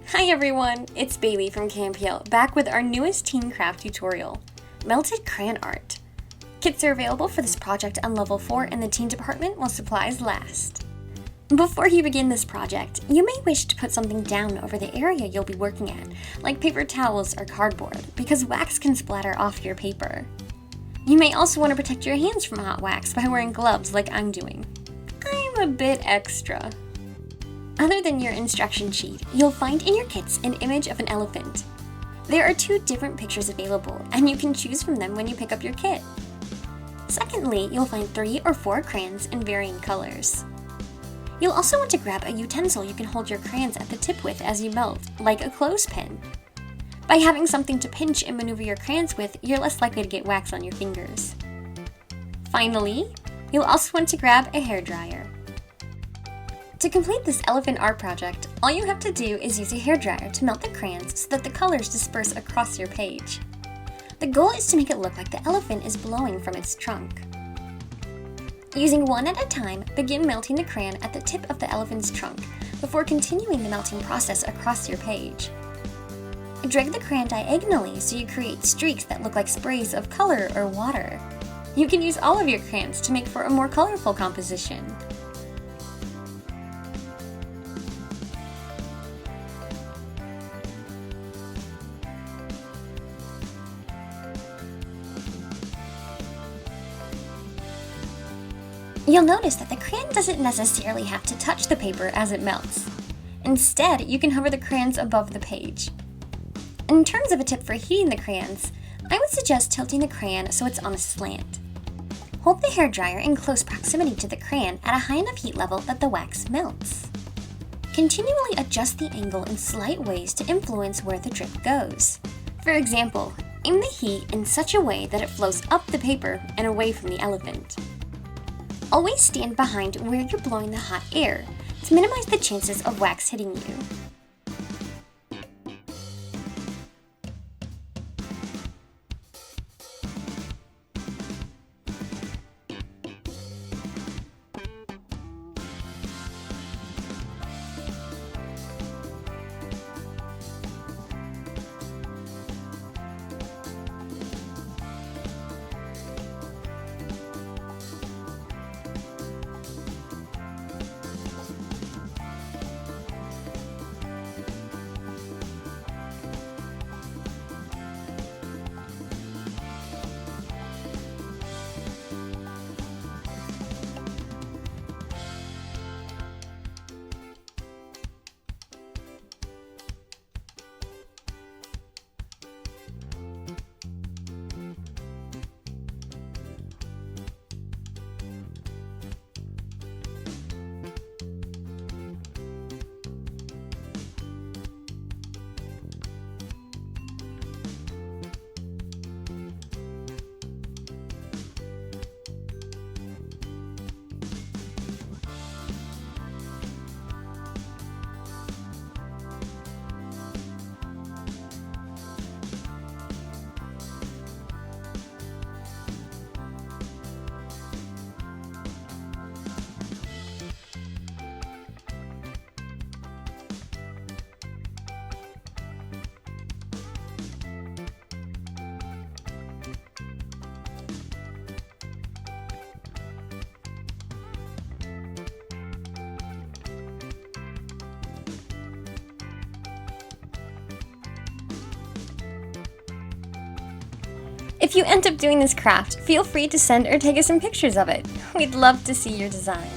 Hi everyone, it's Bailey from Camp Hill, back with our newest teen craft tutorial, Melted Crayon Art. Kits are available for this project on level 4 in the teen department while supplies last. Before you begin this project, you may wish to put something down over the area you'll be working at, like paper towels or cardboard, because wax can splatter off your paper. You may also want to protect your hands from hot wax by wearing gloves like I'm doing. I'm a bit extra. Other than your instruction sheet, you'll find in your kits an image of an elephant. There are 2 different pictures available, and you can choose from them when you pick up your kit. Secondly, you'll find 3 or 4 crayons in varying colors. You'll also want to grab a utensil you can hold your crayons at the tip with as you melt, like a clothespin. By having something to pinch and maneuver your crayons with, you're less likely to get wax on your fingers. Finally, you'll also want to grab a hairdryer. To complete this elephant art project, all you have to do is use a hairdryer to melt the crayons so that the colors disperse across your page. The goal is to make it look like the elephant is blowing from its trunk. Using one at a time, begin melting the crayon at the tip of the elephant's trunk before continuing the melting process across your page. Drag the crayon diagonally so you create streaks that look like sprays of color or water. You can use all of your crayons to make for a more colorful composition. You'll notice that the crayon doesn't necessarily have to touch the paper as it melts. Instead, you can hover the crayons above the page. In terms of a tip for heating the crayons, I would suggest tilting the crayon so it's on a slant. Hold the hairdryer in close proximity to the crayon at a high enough heat level that the wax melts. Continually adjust the angle in slight ways to influence where the drip goes. For example, aim the heat in such a way that it flows up the paper and away from the elephant. Always stand behind where you're blowing the hot air to minimize the chances of wax hitting you. If you end up doing this craft, feel free to send or take us some pictures of it. We'd love to see your design.